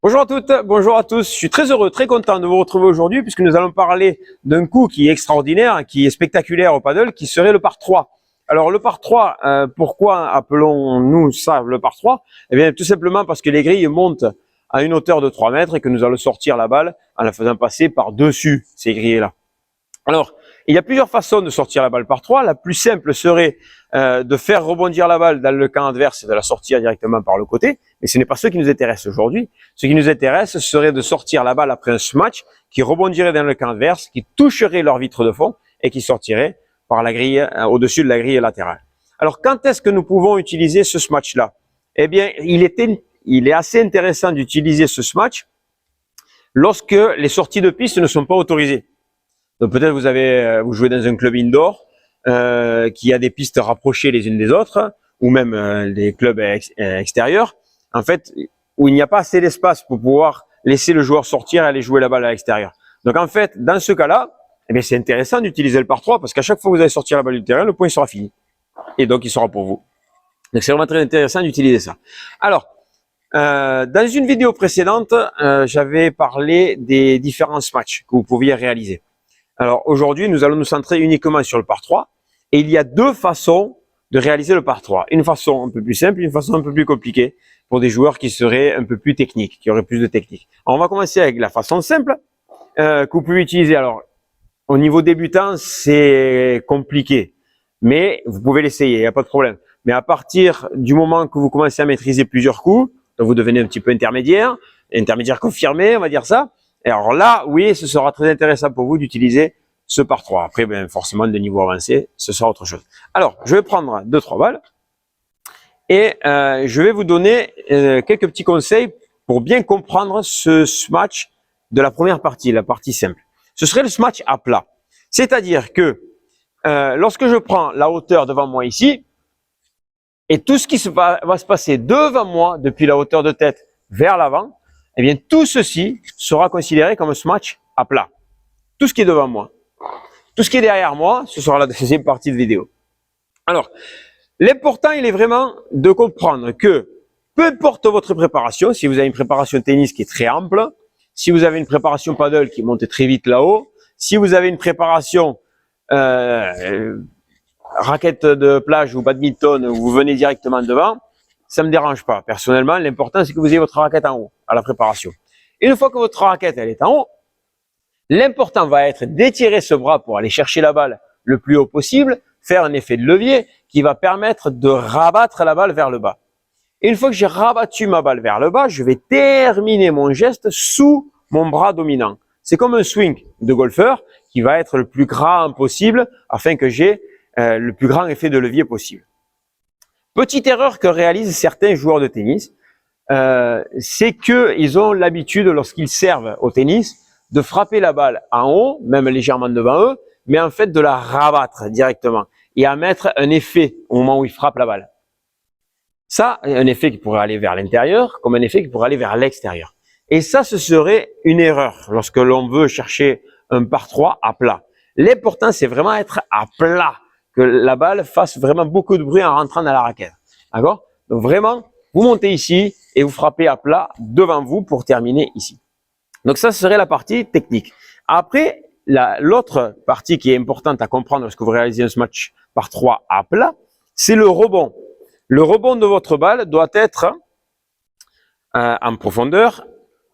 Bonjour à toutes, bonjour à tous. Je suis très heureux, très content de vous retrouver aujourd'hui puisque nous allons parler d'un coup qui est extraordinaire, qui est spectaculaire au paddle, qui serait le par 3. Alors le par 3, pourquoi appelons-nous ça le par 3? Eh bien tout simplement parce que les grilles montent à une hauteur de 3 mètres et que nous allons sortir la balle en la faisant passer par-dessus ces grilles-là. Alors, il y a plusieurs façons de sortir la balle par 3. La plus simple serait de faire rebondir la balle dans le camp adverse et de la sortir directement par le côté. Mais ce n'est pas ce qui nous intéresse aujourd'hui. Ce qui nous intéresse serait de sortir la balle après un smash qui rebondirait dans le camp adverse, qui toucherait leur vitre de fond et qui sortirait par la grille, au-dessus de la grille latérale. Alors, quand est-ce que nous pouvons utiliser ce smash-là? Eh bien, il est assez intéressant d'utiliser ce smash lorsque les sorties de piste ne sont pas autorisées. Donc peut-être vous jouez dans un club indoor qui a des pistes rapprochées les unes des autres, ou même des clubs extérieurs, en fait, où il n'y a pas assez d'espace pour pouvoir laisser le joueur sortir et aller jouer la balle à l'extérieur. Donc en fait, dans ce cas-là, eh bien c'est intéressant d'utiliser le par 3 parce qu'à chaque fois que vous allez sortir la balle du terrain, le point sera fini. Et donc il sera pour vous. Donc c'est vraiment très intéressant d'utiliser ça. Alors, dans une vidéo précédente, j'avais parlé des différents matchs que vous pouviez réaliser. Alors aujourd'hui, nous allons nous centrer uniquement sur le par 3 et il y a deux façons de réaliser le par 3. Une façon un peu plus simple, une façon un peu plus compliquée pour des joueurs qui seraient un peu plus techniques, qui auraient plus de technique. Alors, on va commencer avec la façon simple que vous pouvez utiliser. Alors au niveau débutant, c'est compliqué, mais vous pouvez l'essayer, il n'y a pas de problème. Mais à partir du moment que vous commencez à maîtriser plusieurs coups, donc vous devenez un petit peu intermédiaire confirmé, on va dire ça. Et alors là, oui, ce sera très intéressant pour vous d'utiliser ce par 3. Après, bien, forcément, de niveau avancé, ce sera autre chose. Alors, je vais prendre 2-3 balles et je vais vous donner quelques petits conseils pour bien comprendre ce smash de la première partie, la partie simple. Ce serait le smash à plat. C'est-à-dire que lorsque je prends la hauteur devant moi ici, et tout ce qui va se passer devant moi, depuis la hauteur de tête vers l'avant, eh bien, tout ceci sera considéré comme un smash à plat. Tout ce qui est devant moi. Tout ce qui est derrière moi, ce sera la deuxième partie de vidéo. Alors, l'important, il est vraiment de comprendre que, peu importe votre préparation, si vous avez une préparation tennis qui est très ample, si vous avez une préparation paddle qui monte très vite là-haut, si vous avez une préparation raquette de plage ou badminton où vous venez directement devant, ça me dérange pas. Personnellement, l'important, c'est que vous ayez votre raquette en haut à la préparation. Et une fois que votre raquette elle est en haut, l'important va être d'étirer ce bras pour aller chercher la balle le plus haut possible, faire un effet de levier qui va permettre de rabattre la balle vers le bas. Et une fois que j'ai rabattu ma balle vers le bas, je vais terminer mon geste sous mon bras dominant. C'est comme un swing de golfeur qui va être le plus grand possible afin que j'ai le plus grand effet de levier possible. Petite erreur que réalisent certains joueurs de tennis, c'est qu'ils ont l'habitude, lorsqu'ils servent au tennis, de frapper la balle en haut, même légèrement devant eux, mais en fait de la rabattre directement et à mettre un effet au moment où ils frappent la balle. Ça, un effet qui pourrait aller vers l'intérieur, comme un effet qui pourrait aller vers l'extérieur. Et ça, ce serait une erreur lorsque l'on veut chercher un par 3 à plat. L'important, c'est vraiment être à plat, que la balle fasse vraiment beaucoup de bruit en rentrant dans la raquette. D'accord? Donc vraiment, vous montez ici et vous frappez à plat devant vous pour terminer ici. Donc ça, ce serait la partie technique. Après, l'autre partie qui est importante à comprendre lorsque vous réalisez un smash par 3 à plat, c'est le rebond. Le rebond de votre balle doit être en profondeur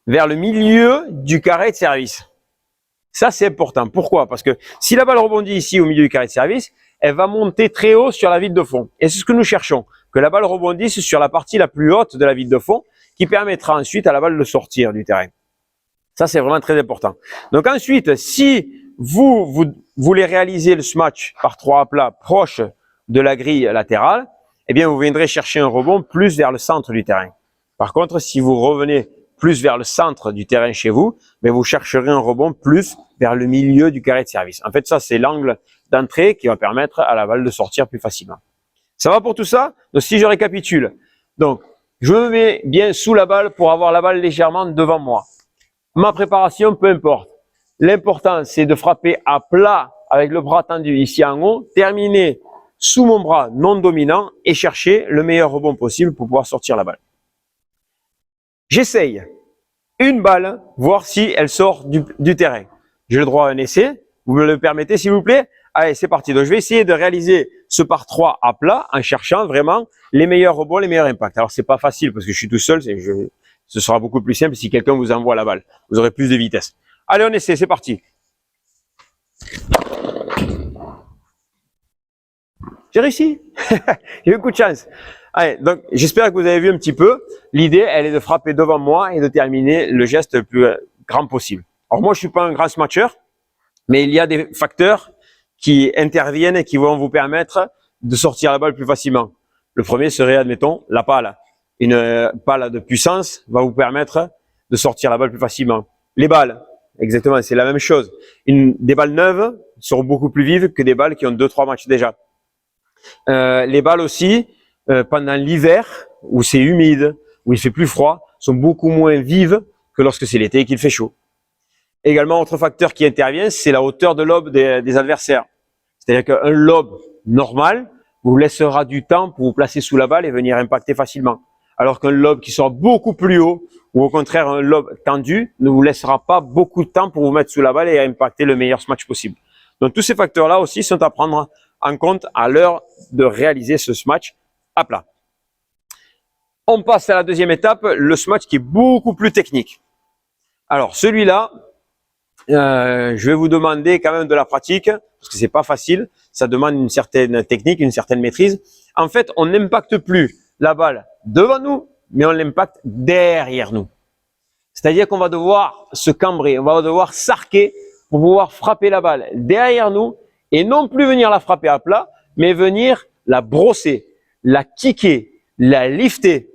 vers le milieu du carré de service. Ça, c'est important. Pourquoi? Parce que si la balle rebondit ici au milieu du carré de service, elle va monter très haut sur la vitre de fond. Et c'est ce que nous cherchons, que la balle rebondisse sur la partie la plus haute de la vitre de fond, qui permettra ensuite à la balle de sortir du terrain. Ça, c'est vraiment très important. Donc ensuite, si vous voulez réaliser le smash par 3 à plat proche de la grille latérale, eh bien, vous viendrez chercher un rebond plus vers le centre du terrain. Par contre, si vous revenez plus vers le centre du terrain chez vous, mais vous chercherez un rebond plus vers le milieu du carré de service. En fait, ça, c'est l'angle d'entrée qui va permettre à la balle de sortir plus facilement. Ça va pour tout ça? Donc, si je récapitule. Donc, je me mets bien sous la balle pour avoir la balle légèrement devant moi. Ma préparation, peu importe. L'important, c'est de frapper à plat avec le bras tendu ici en haut, terminer sous mon bras non dominant et chercher le meilleur rebond possible pour pouvoir sortir la balle. J'essaye une balle, voir si elle sort du terrain. J'ai le droit à un essai. Vous me le permettez, s'il vous plaît? Allez, c'est parti. Donc, je vais essayer de réaliser ce par 3 à plat en cherchant vraiment les meilleurs rebonds, les meilleurs impacts. Alors, c'est pas facile parce que je suis tout seul. Ce sera beaucoup plus simple si quelqu'un vous envoie la balle. Vous aurez plus de vitesse. Allez, on essaie. C'est parti. J'ai réussi. J'ai eu beaucoup de chance. Allez, donc, j'espère que vous avez vu un petit peu. L'idée, elle est de frapper devant moi et de terminer le geste le plus grand possible. Alors, moi, je suis pas un grand smatcher, mais il y a des facteurs qui interviennent et qui vont vous permettre de sortir la balle plus facilement. Le premier serait, admettons, la pale. Une pale de puissance va vous permettre de sortir la balle plus facilement. Les balles, exactement, c'est la même chose. Des balles neuves seront beaucoup plus vives que des balles qui ont 2-3 matchs déjà. Les balles aussi, pendant l'hiver, où c'est humide, où il fait plus froid, sont beaucoup moins vives que lorsque c'est l'été et qu'il fait chaud. Également, autre facteur qui intervient, c'est la hauteur de lobe des adversaires. C'est-à-dire qu'un lobe normal vous laissera du temps pour vous placer sous la balle et venir impacter facilement. Alors qu'un lobe qui sera beaucoup plus haut, ou au contraire un lobe tendu, ne vous laissera pas beaucoup de temps pour vous mettre sous la balle et impacter le meilleur smash possible. Donc tous ces facteurs-là aussi sont à prendre en compte à l'heure de réaliser ce smash à plat. On passe à la deuxième étape, le smash qui est beaucoup plus technique. Alors celui-là, je vais vous demander quand même de la pratique, parce que c'est pas facile, ça demande une certaine technique, une certaine maîtrise. En fait, on n'impacte plus la balle devant nous, mais on l'impacte derrière nous. C'est-à-dire qu'on va devoir se cambrer, on va devoir s'arquer pour pouvoir frapper la balle derrière nous et non plus venir la frapper à plat, mais venir la brosser, la kicker, la lifter,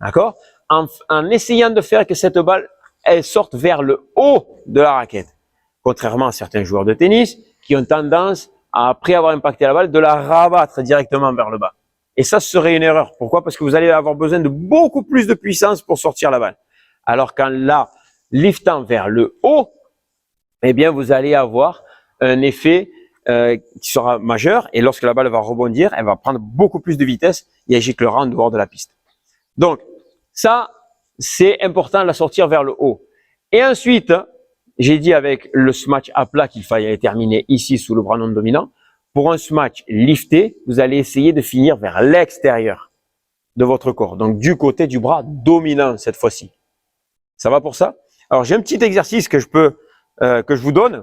d'accord, en essayant de faire que cette balle elle sorte vers le haut de la raquette. Contrairement à certains joueurs de tennis qui ont tendance, après avoir impacté la balle, de la rabattre directement vers le bas. Et ça, ce serait une erreur. Pourquoi? Parce que vous allez avoir besoin de beaucoup plus de puissance pour sortir la balle. Alors qu'en la liftant vers le haut, eh bien, vous allez avoir un effet qui sera majeur. Et lorsque la balle va rebondir, elle va prendre beaucoup plus de vitesse et elle giclera en dehors de la piste. Donc, ça, c'est important de la sortir vers le haut. Et ensuite, j'ai dit avec le smash à plat qu'il fallait terminer ici sous le bras non dominant. Pour un smash lifté, vous allez essayer de finir vers l'extérieur de votre corps. Donc, du côté du bras dominant cette fois-ci. Ça va pour ça? Alors, j'ai un petit exercice que je vous donne.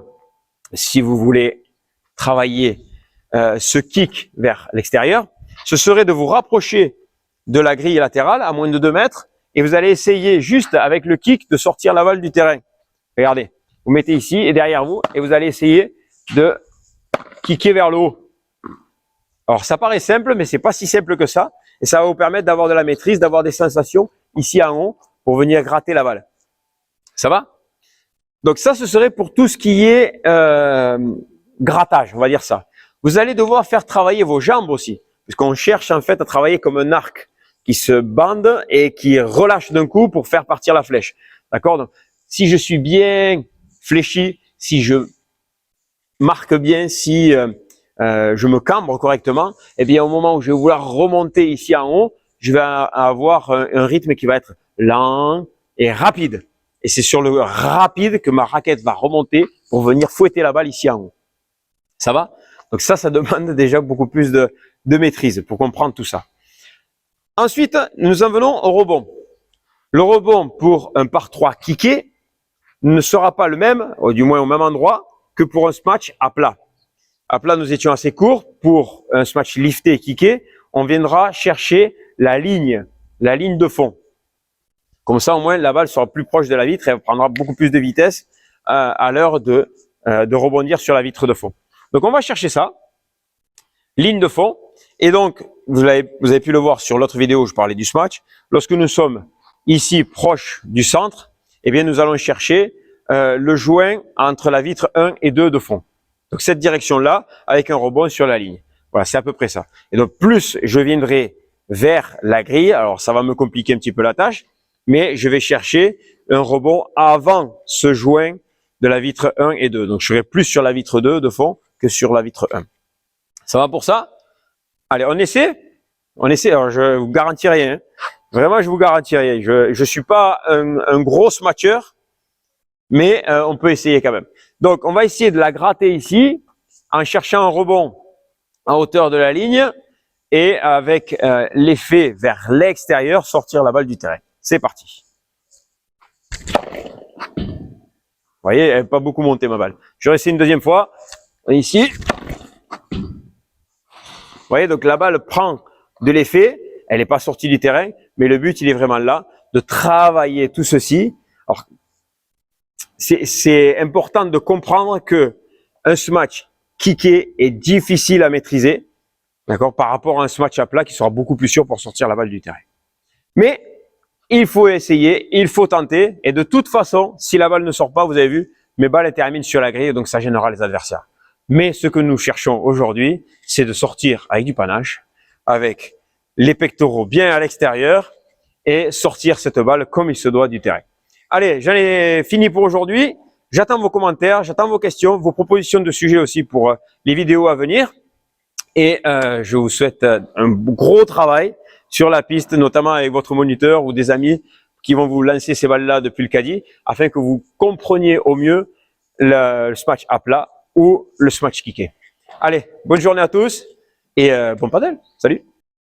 Si vous voulez travailler ce kick vers l'extérieur, ce serait de vous rapprocher de la grille latérale à moins de 2 mètres et vous allez essayer juste avec le kick de sortir la balle du terrain. Regardez, vous mettez ici et derrière vous et vous allez essayer de kicker vers le haut. Alors ça paraît simple, mais c'est pas si simple que ça et ça va vous permettre d'avoir de la maîtrise, d'avoir des sensations ici en haut pour venir gratter la balle. Ça va? Donc ça, ce serait pour tout ce qui est grattage, on va dire ça. Vous allez devoir faire travailler vos jambes aussi, puisqu'on cherche en fait à travailler comme un arc qui se bande et qui relâche d'un coup pour faire partir la flèche. D'accord? Donc, si je suis bien fléchi, si je marque bien, si je me cambre correctement, eh bien au moment où je vais vouloir remonter ici en haut, je vais avoir un rythme qui va être lent et rapide. Et c'est sur le rapide que ma raquette va remonter pour venir fouetter la balle ici en haut. Ça va? Donc ça demande déjà beaucoup plus de maîtrise pour comprendre tout ça. Ensuite, nous en venons au rebond. Le rebond pour un par 3 kické ne sera pas le même, ou du moins au même endroit, que pour un smash à plat. À plat, nous étions assez courts. Pour un smash lifté et kické, on viendra chercher la ligne de fond. Comme ça, au moins, la balle sera plus proche de la vitre et elle prendra beaucoup plus de vitesse à l'heure de rebondir sur la vitre de fond. Donc, on va chercher ça, ligne de fond. Et donc, vous avez pu le voir sur l'autre vidéo où je parlais du smash. Lorsque nous sommes ici proche du centre, eh bien, nous allons chercher le joint entre la vitre 1 et 2 de fond. Donc, cette direction-là, avec un rebond sur la ligne. Voilà, c'est à peu près ça. Et donc, plus je viendrai vers la grille, alors ça va me compliquer un petit peu la tâche, mais je vais chercher un rebond avant ce joint de la vitre 1 et 2. Donc, je serai plus sur la vitre 2 de fond que sur la vitre 1. Ça va pour ça? Allez, on essaie? On essaie. Alors, je vous garantis rien. Vraiment, je vous garantis rien. Je suis pas un gros smatcheur, mais on peut essayer quand même. Donc, on va essayer de la gratter ici en cherchant un rebond en hauteur de la ligne et avec l'effet vers l'extérieur, sortir la balle du terrain. C'est parti. Vous voyez, elle n'a pas beaucoup monté ma balle. Je vais essayer une deuxième fois. Ici. Vous voyez, donc la balle prend de l'effet. Elle n'est pas sortie du terrain, mais le but, il est vraiment là, de travailler tout ceci. Alors, c'est important de comprendre que un smash kické est difficile à maîtriser, d'accord, par rapport à un smash à plat qui sera beaucoup plus sûr pour sortir la balle du terrain. Mais il faut essayer, il faut tenter, et de toute façon, si la balle ne sort pas, vous avez vu, mes balles terminent sur la grille, donc ça gênera les adversaires. Mais ce que nous cherchons aujourd'hui, c'est de sortir avec du panache, avec les pectoraux bien à l'extérieur, et sortir cette balle comme il se doit du terrain. Allez, j'en ai fini pour aujourd'hui. J'attends vos commentaires, j'attends vos questions, vos propositions de sujets aussi pour les vidéos à venir. Et je vous souhaite un gros travail sur la piste, notamment avec votre moniteur ou des amis qui vont vous lancer ces balles-là depuis le caddie, afin que vous compreniez au mieux le smash à plat ou le smash kické. Allez, bonne journée à tous et bon padel. Salut!